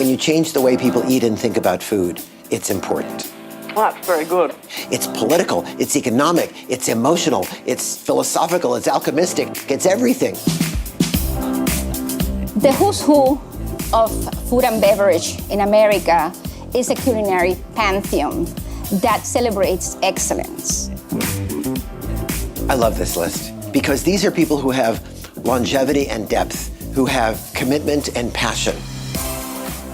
when you change the way people eat and think about food, it's important. Well, that's very good. It's political, it's economic, it's emotional, it's philosophical, it's alchemistic, it's everything. The who's who of food and beverage in America is a culinary pantheon that celebrates excellence. I love this list because these are people who have longevity and depth, who have commitment and passion.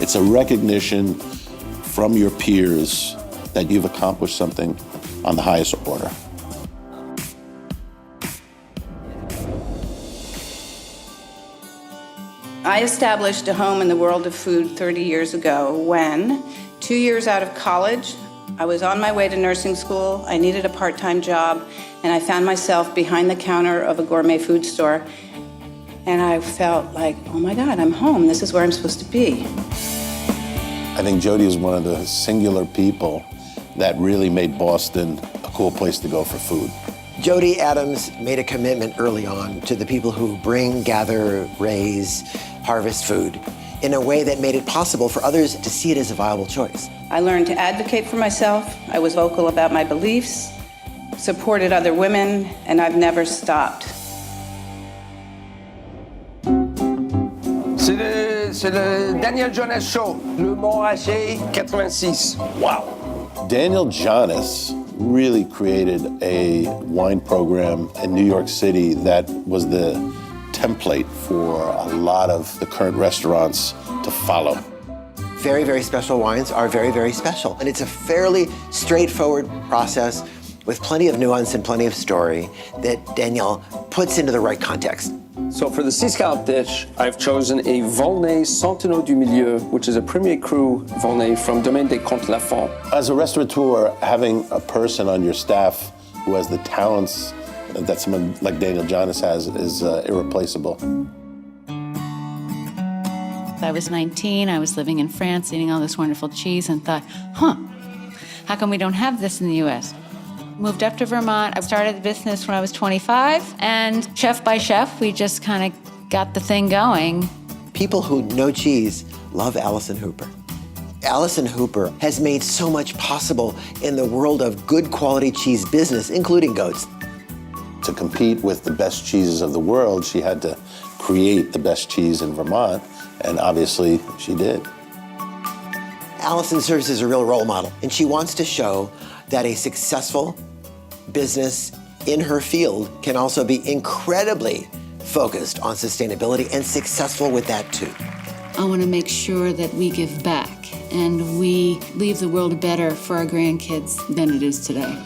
It's a recognition from your peers that you've accomplished something on the highest order. I established a home in the world of food 30 years ago when, 2 years out of college, I was on my way to nursing school, I needed a part-time job, and I found myself behind the counter of a gourmet food store, and I felt like, oh my God, I'm home, this is where I'm supposed to be. I think Jody is one of the singular people that really made Boston a cool place to go for food. Jody Adams made a commitment early on to the people who bring, gather, raise, harvest food in a way that made it possible for others to see it as a viable choice. I learned to advocate for myself, I was vocal about my beliefs, supported other women, and I've never stopped. C'est le Daniel Jonas Show, Le Montrachet 86. Wow. Daniel Jonas really created a wine program in New York City that was the template for a lot of the current restaurants to follow. Very, very special wines are very, very special. And it's a fairly straightforward process with plenty of nuance and plenty of story that Daniel puts into the right context. So for the six carte dish, I've chosen a Volnay Centenaud du Milieu, which is a Premier Cru Volnay from Domaine des Comtes Lafont. As a restaurateur, having a person on your staff who has the talents that someone like Daniel Jonas has is irreplaceable. I was 19, I was living in France, eating all this wonderful cheese, and thought, how come we don't have this in the US? Moved up to Vermont. I started the business when I was 25, and chef by chef, we just kind of got the thing going. People who know cheese love Allison Hooper. Allison Hooper has made so much possible in the world of good quality cheese business, including goats. To compete with the best cheeses of the world, she had to create the best cheese in Vermont, and obviously she did. Allison serves as a real role model, and she wants to show that a successful business in her field can also be incredibly focused on sustainability and successful with that too. I want to make sure that we give back and we leave the world better for our grandkids than it is today.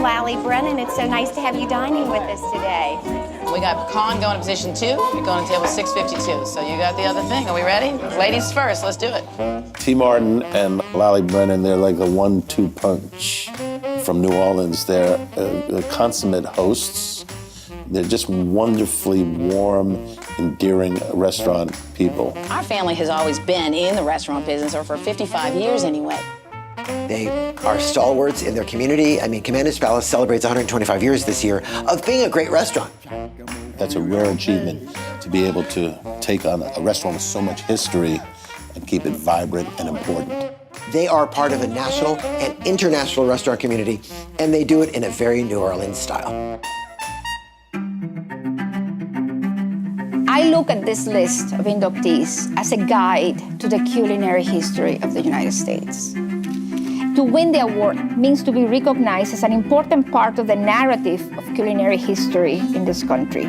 Lally, Brennan, it's so nice to have you dining with us today. We got pecan going to position 2. You're going to table 652. So you got the other thing. Are we ready? Ladies first. Let's do it. T. Martin and Lally Brennan, they're like a 1-2 punch from New Orleans. They're consummate hosts. They're just wonderfully warm, endearing restaurant people. Our family has always been in the restaurant business, or for 55 years anyway. They are stalwarts in their community. I mean, Commander's Palace celebrates 125 years this year of being a great restaurant. That's a rare achievement, to be able to take on a restaurant with so much history and keep it vibrant and important. They are part of a national and international restaurant community, and they do it in a very New Orleans style. I look at this list of inductees as a guide to the culinary history of the United States. To win the award means to be recognized as an important part of the narrative of culinary history in this country.